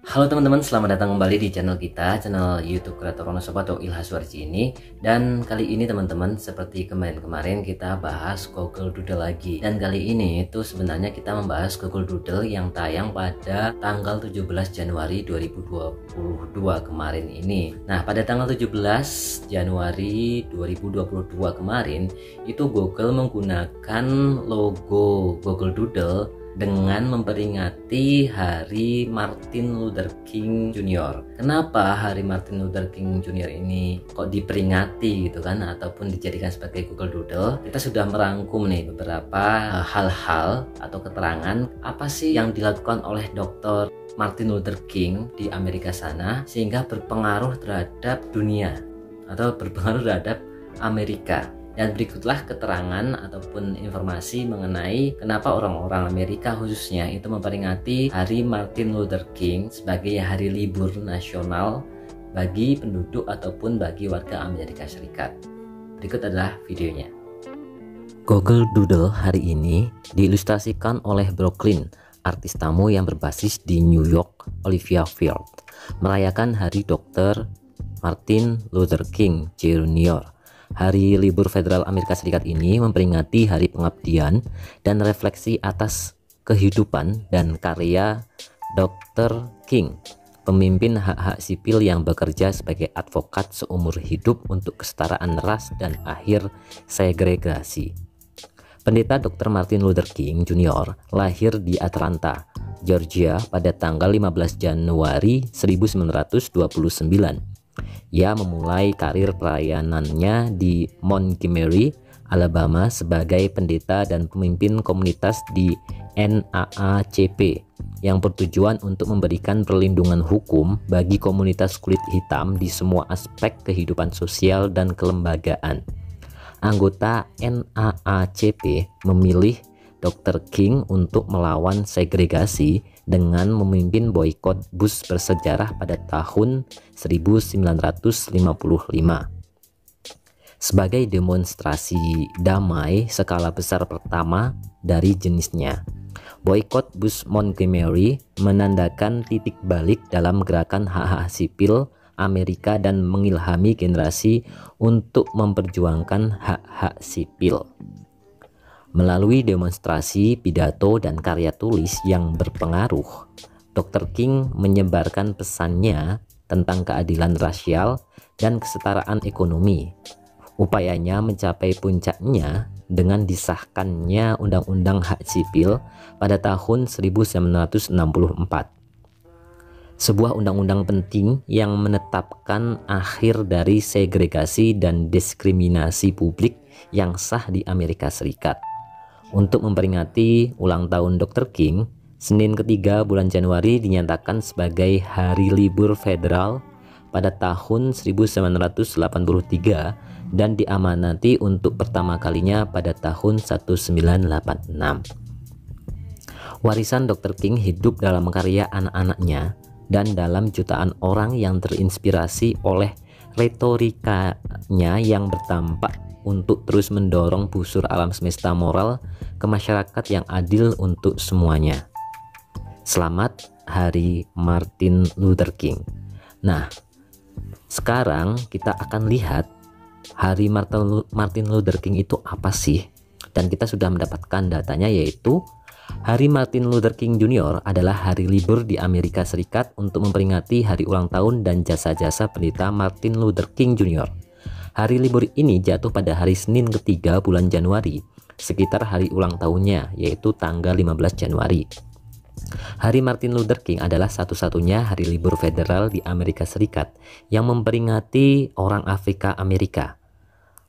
Halo teman-teman, selamat datang kembali di channel kita, channel YouTube Kreator Wonosobo atau Ilhas Warji ini. Dan kali ini teman-teman, seperti kemarin-kemarin kita bahas Google Doodle lagi. Dan kali ini itu sebenarnya kita membahas Google Doodle yang tayang pada tanggal 17 Januari 2022 kemarin ini. Nah, pada tanggal 17 Januari 2022 kemarin itu Google menggunakan logo Google Doodle dengan memperingati Hari Martin Luther King Jr. Kenapa Hari Martin Luther King Jr. ini kok diperingati gitu kan, ataupun dijadikan sebagai Google Doodle? Kita sudah merangkum nih beberapa hal-hal atau keterangan apa sih yang dilakukan oleh Dr. Martin Luther King di Amerika sana sehingga berpengaruh terhadap dunia atau berpengaruh terhadap Amerika. Dan berikutlah keterangan ataupun informasi mengenai kenapa orang-orang Amerika khususnya itu memperingati Hari Martin Luther King sebagai hari libur nasional bagi penduduk ataupun bagi warga Amerika Serikat. Berikut adalah videonya. Google Doodle hari ini diilustrasikan oleh Brooklyn, artis tamu yang berbasis di New York, Olivia Field, merayakan Hari Dr. Martin Luther King Jr. Hari libur federal Amerika Serikat ini memperingati hari pengabdian dan refleksi atas kehidupan dan karya Dr. King, pemimpin hak-hak sipil yang bekerja sebagai advokat seumur hidup untuk kesetaraan ras dan akhir segregasi. Pendeta Dr. Martin Luther King Jr. lahir di Atlanta, Georgia pada tanggal 15 Januari 1929. Ia memulai karir pelayanannya di Montgomery, Alabama sebagai pendeta dan pemimpin komunitas di NAACP yang bertujuan untuk memberikan perlindungan hukum bagi komunitas kulit hitam di semua aspek kehidupan sosial dan kelembagaan. Anggota NAACP memilih Dr. King untuk melawan segregasi dengan memimpin boikot bus bersejarah pada tahun 1955 sebagai demonstrasi damai skala besar pertama dari jenisnya. Boikot bus Montgomery menandakan titik balik dalam gerakan hak-hak sipil Amerika dan mengilhami generasi untuk memperjuangkan hak-hak sipil. Melalui demonstrasi, pidato, dan karya tulis yang berpengaruh, Dr. King menyebarkan pesannya tentang keadilan rasial dan kesetaraan ekonomi. Upayanya mencapai puncaknya dengan disahkannya Undang-Undang Hak Sipil pada tahun 1964. Sebuah undang-undang penting yang menetapkan akhir dari segregasi dan diskriminasi publik yang sah di Amerika Serikat. Untuk memperingati ulang tahun Dr. King, Senin ketiga bulan Januari dinyatakan sebagai hari libur federal pada tahun 1983 dan diamanati untuk pertama kalinya pada tahun 1986. Warisan Dr. King hidup dalam karya anak-anaknya dan dalam jutaan orang yang terinspirasi oleh retorikanya yang bertampak untuk terus mendorong busur alam semesta moral ke masyarakat yang adil untuk semuanya. Selamat Hari Martin Luther King. Nah, sekarang kita akan lihat Hari Martin Luther King itu apa sih? Dan kita sudah mendapatkan datanya, yaitu Hari Martin Luther King Jr. adalah hari libur di Amerika Serikat untuk memperingati hari ulang tahun dan jasa-jasa pendeta Martin Luther King Jr. Hari libur ini jatuh pada hari Senin ketiga bulan Januari, sekitar hari ulang tahunnya, yaitu tanggal 15 Januari. Hari Martin Luther King adalah satu-satunya hari libur federal di Amerika Serikat yang memperingati orang Afrika Amerika.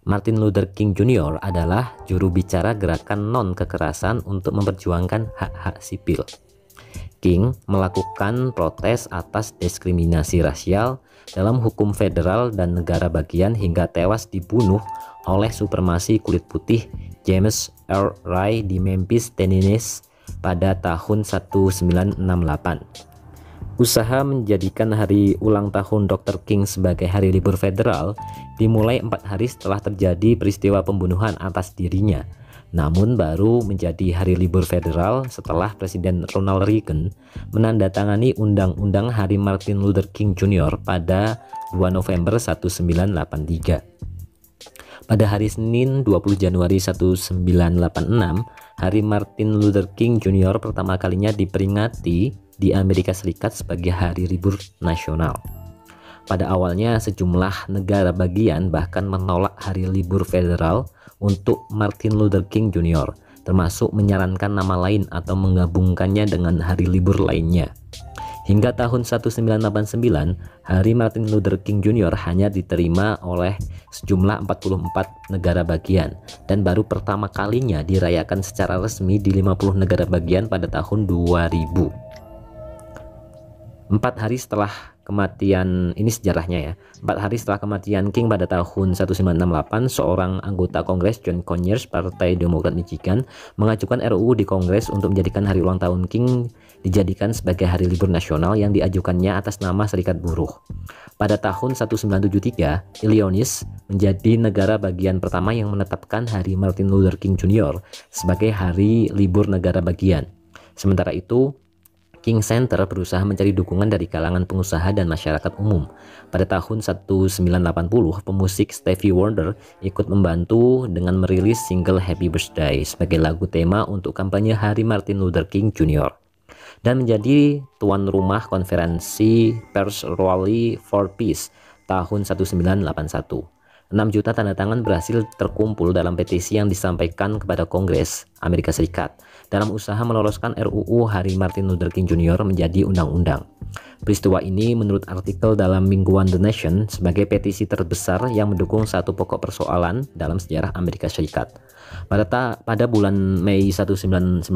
Martin Luther King Jr. adalah juru bicara gerakan non-kekerasan untuk memperjuangkan hak-hak sipil. King melakukan protes atas diskriminasi rasial dalam hukum federal dan negara bagian hingga tewas dibunuh oleh supremasi kulit putih James Earl Ray di Memphis, Tennessee pada tahun 1968. Usaha menjadikan hari ulang tahun Dr. King sebagai hari libur federal dimulai 4 hari setelah terjadi peristiwa pembunuhan atas dirinya namun baru menjadi hari libur federal setelah Presiden Ronald Reagan menandatangani Undang-Undang Hari Martin Luther King Jr. pada 2 November 1983. Pada hari Senin 20 Januari 1986, Hari Martin Luther King Jr. pertama kalinya diperingati di Amerika Serikat sebagai hari libur nasional. Pada awalnya sejumlah negara bagian bahkan menolak hari libur federal untuk Martin Luther King Jr., termasuk menyarankan nama lain atau menggabungkannya dengan hari libur lainnya. Hingga tahun 1989, Hari Martin Luther King Jr. hanya diterima oleh sejumlah 44 negara bagian dan baru pertama kalinya dirayakan secara resmi di 50 negara bagian pada tahun 2000. 4 hari setelah kematian, ini sejarahnya ya, 4 hari setelah kematian King pada tahun 1968, seorang anggota Kongres, John Conyers, Partai Demokrat Michigan, mengajukan RUU di Kongres untuk menjadikan hari ulang tahun King dijadikan sebagai hari libur nasional yang diajukannya atas nama Serikat Buruh. Pada tahun 1973, Illinois menjadi negara bagian pertama yang menetapkan Hari Martin Luther King Jr. sebagai hari libur negara bagian. Sementara itu, King Center berusaha mencari dukungan dari kalangan pengusaha dan masyarakat umum. Pada tahun 1980, pemusik Stevie Wonder ikut membantu dengan merilis single Happy Birthday sebagai lagu tema untuk kampanye Hari Martin Luther King Jr. dan menjadi tuan rumah konferensi pers Rally for Peace tahun 1981. 6 juta tanda tangan berhasil terkumpul dalam petisi yang disampaikan kepada Kongres Amerika Serikat dalam usaha meloloskan RUU Hari Martin Luther King Jr. menjadi undang-undang. Peristiwa ini menurut artikel dalam mingguan The Nation sebagai petisi terbesar yang mendukung satu pokok persoalan dalam sejarah Amerika Serikat. Pada bulan Mei 1990,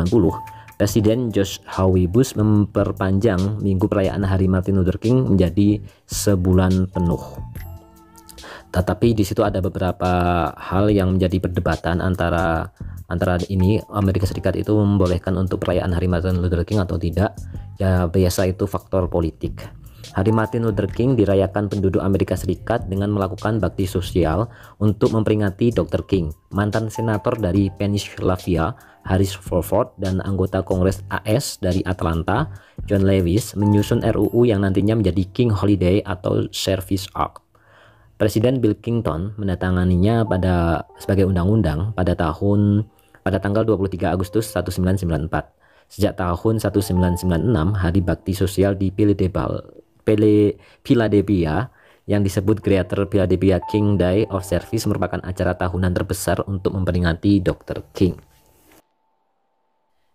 Presiden George H.W. Bush memperpanjang minggu perayaan Hari Martin Luther King menjadi sebulan penuh. Tetapi di situ ada beberapa hal yang menjadi perdebatan antara ini Amerika Serikat itu membolehkan untuk perayaan Hari Martin Luther King atau tidak. Ya biasa itu faktor politik. Hari Martin Luther King dirayakan penduduk Amerika Serikat dengan melakukan bakti sosial untuk memperingati Dr. King, mantan senator dari Pennsylvania, Harris Fulford, dan anggota Kongres AS dari Atlanta, John Lewis, menyusun RUU yang nantinya menjadi King Holiday atau Service Act. Presiden Bill Clinton menandatanganinya sebagai undang-undang pada tanggal 23 Agustus 1994. Sejak tahun 1996, Hari Bakti Sosial di Philadelphia yang disebut Greater Philadelphia King Day of Service merupakan acara tahunan terbesar untuk memperingati Dr. King.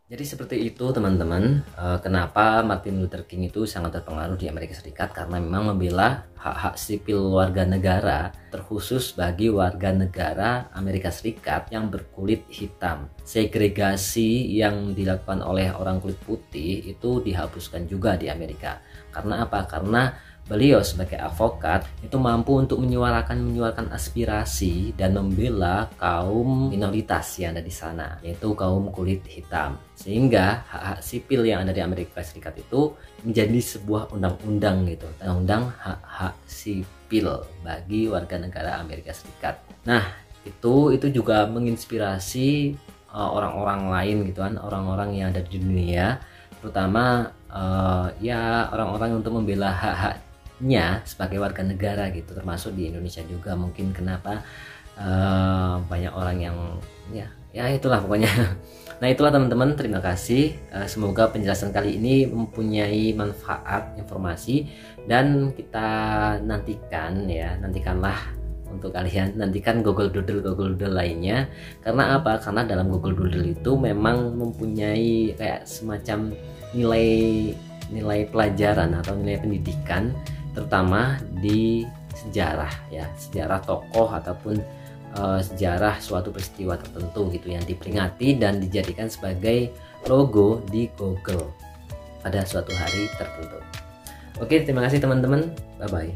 Jadi seperti itu teman-teman, kenapa Martin Luther King itu sangat terpengaruh di Amerika Serikat, karena memang membela hak-hak sipil warga negara, terkhusus bagi warga negara Amerika Serikat yang berkulit hitam. Segregasi yang dilakukan oleh orang kulit putih itu dihapuskan juga di Amerika. Karena apa? Karena beliau sebagai advokat itu mampu untuk menyuarakan aspirasi dan membela kaum minoritas yang ada di sana, yaitu kaum kulit hitam. Sehingga hak-hak sipil yang ada di Amerika Serikat itu menjadi sebuah undang-undang gitu, undang-undang hak-hak sipil bagi warga negara Amerika Serikat. Nah, itu juga menginspirasi orang-orang lain gitu kan, orang-orang yang ada di dunia, terutama ya orang-orang untuk membela hak-hak sebagai warga negara gitu, termasuk di Indonesia juga. Mungkin kenapa banyak orang yang ya itulah pokoknya. Nah itulah teman-teman, terima kasih, semoga penjelasan kali ini mempunyai manfaat informasi, dan kita nantikanlah untuk kalian, nantikan Google Doodle lainnya. Karena apa? Karena dalam Google Doodle itu memang mempunyai kayak semacam nilai pelajaran atau nilai pendidikan, terutama di sejarah ya, sejarah tokoh ataupun sejarah suatu peristiwa tertentu gitu yang diperingati dan dijadikan sebagai logo di Google pada suatu hari tertentu. Oke, terima kasih teman-teman, bye bye.